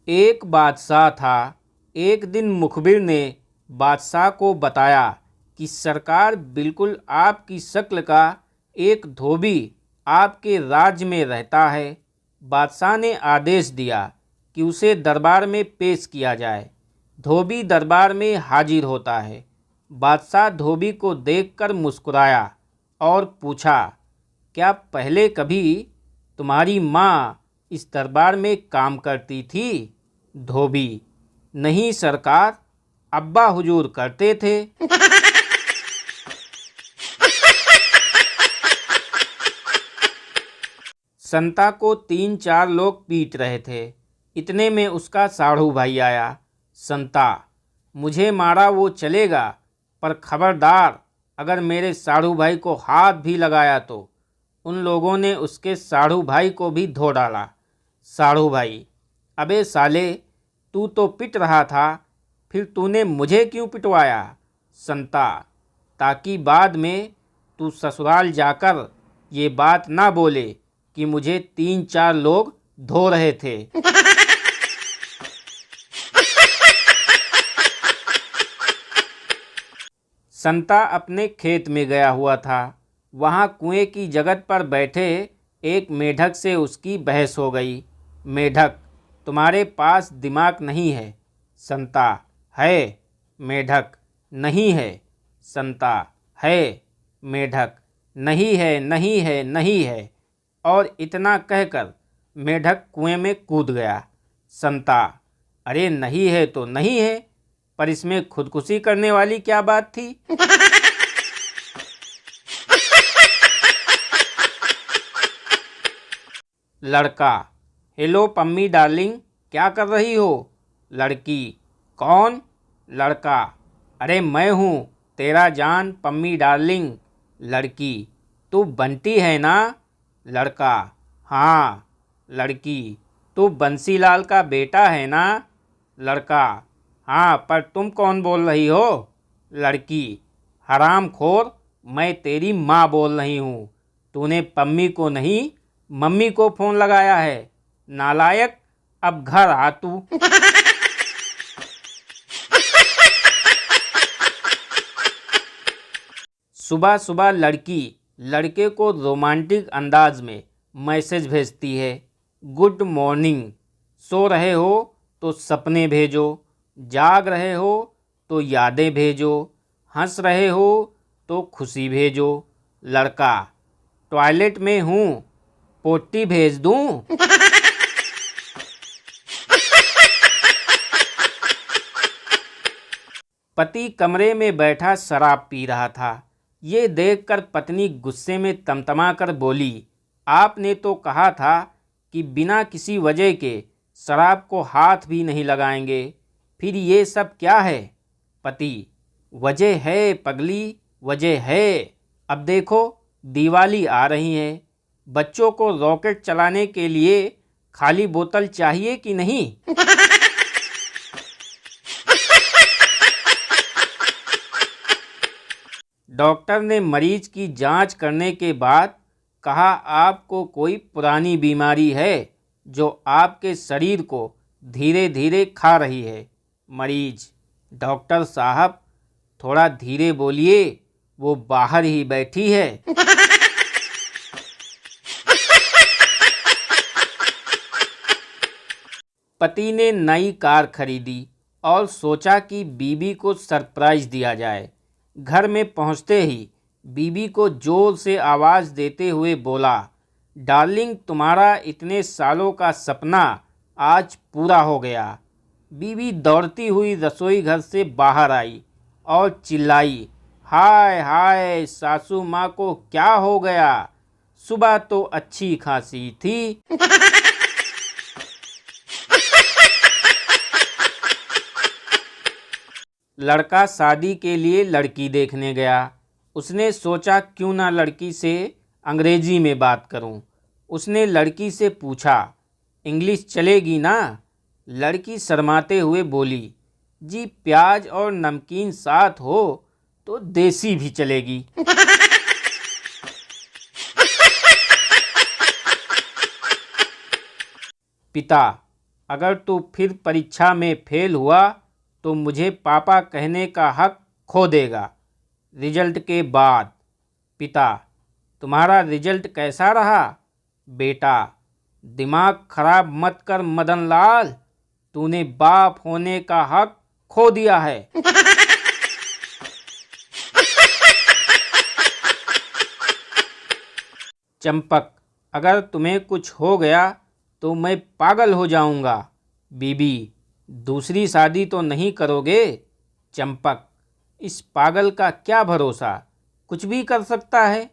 एक बादशाह था। एक दिन मुखबिर ने बादशाह को बताया कि सरकार, बिल्कुल आपकी शक्ल का एक धोबी आपके राज्य में रहता है। बादशाह ने आदेश दिया कि उसे दरबार में पेश किया जाए। धोबी दरबार में हाजिर होता है। बादशाह धोबी को देखकर मुस्कुराया और पूछा, क्या पहले कभी तुम्हारी माँ इस दरबार में काम करती थी? धोबी, नहीं सरकार, अब्बा हुजूर करते थे। संता को 3-4 लोग पीट रहे थे। इतने में उसका साढ़ू भाई आया। संता, मुझे मारा वो चलेगा, पर खबरदार अगर मेरे साढ़ू भाई को हाथ भी लगाया तो। उन लोगों ने उसके साढ़ू भाई को भी धो डाला। साढ़ू भाई, अबे साले, तू तो पिट रहा था, फिर तूने मुझे क्यों पिटवाया? संता, ताकि बाद में तू ससुराल जाकर ये बात ना बोले कि मुझे 3-4 लोग धो रहे थे। संता अपने खेत में गया हुआ था। वहाँ कुएं की जगत पर बैठे एक मेढक से उसकी बहस हो गई। मेढक, तुम्हारे पास दिमाग नहीं है। संता, है। मेढक, नहीं है। संता, है। मेढक, नहीं है, नहीं है, नहीं है। और इतना कहकर मेढक कुएं में कूद गया। संता, अरे नहीं है तो नहीं है, पर इसमें खुदकुशी करने वाली क्या बात थी? लड़का, हेलो पम्मी डार्लिंग, क्या कर रही हो? लड़की, कौन? लड़का, अरे मैं हूँ तेरा जान पम्मी डार्लिंग। लड़की, तू बंटी है ना? लड़का, हाँ। लड़की, तू बंसीलाल का बेटा है ना? लड़का, हाँ, पर तुम कौन बोल रही हो? लड़की, हरामखोर, मैं तेरी माँ बोल रही हूँ। तूने पम्मी को नहीं, मम्मी को फ़ोन लगाया है। नालायक, अब घर आ तू। सुबह सुबह लड़की लड़के को रोमांटिक अंदाज में मैसेज भेजती है, गुड मॉर्निंग। सो रहे हो तो सपने भेजो, जाग रहे हो तो यादें भेजो, हंस रहे हो तो खुशी भेजो। लड़का, टॉयलेट में हूँ, पोटी भेज दूँ? पति कमरे में बैठा शराब पी रहा था। ये देखकर पत्नी गुस्से में तमतमाकर बोली, आपने तो कहा था कि बिना किसी वजह के शराब को हाथ भी नहीं लगाएंगे, फिर ये सब क्या है? पति, वजह है पगली, वजह है। अब देखो, दिवाली आ रही है। बच्चों को रॉकेट चलाने के लिए खाली बोतल चाहिए कि नहीं? डॉक्टर ने मरीज की जांच करने के बाद कहा, आपको कोई पुरानी बीमारी है जो आपके शरीर को धीरे धीरे खा रही है। मरीज, डॉक्टर साहब थोड़ा धीरे बोलिए, वो बाहर ही बैठी है। पति ने नई कार खरीदी और सोचा कि बीबी को सरप्राइज दिया जाए। घर में पहुंचते ही बीबी को जोर से आवाज़ देते हुए बोला, डार्लिंग, तुम्हारा इतने सालों का सपना आज पूरा हो गया। बीबी दौड़ती हुई रसोई घर से बाहर आई और चिल्लाई, हाय हाय, सासू माँ को क्या हो गया? सुबह तो अच्छी खासी थी। लड़का शादी के लिए लड़की देखने गया। उसने सोचा क्यों ना लड़की से अंग्रेजी में बात करूं। उसने लड़की से पूछा, इंग्लिश चलेगी ना? लड़की शर्माते हुए बोली, जी प्याज और नमकीन साथ हो तो देसी भी चलेगी। पिता, अगर तू फिर परीक्षा में फेल हुआ तो मुझे पापा कहने का हक खो देगा। रिजल्ट के बाद। पिता, तुम्हारा रिजल्ट कैसा रहा? बेटा, दिमाग खराब मत कर मदन लाल, तूने बाप होने का हक खो दिया है। चंपक, अगर तुम्हें कुछ हो गया तो मैं पागल हो जाऊंगा। बीबी, दूसरी शादी तो नहीं करोगे? चंपक, इस पागल का क्या भरोसा, कुछ भी कर सकता है।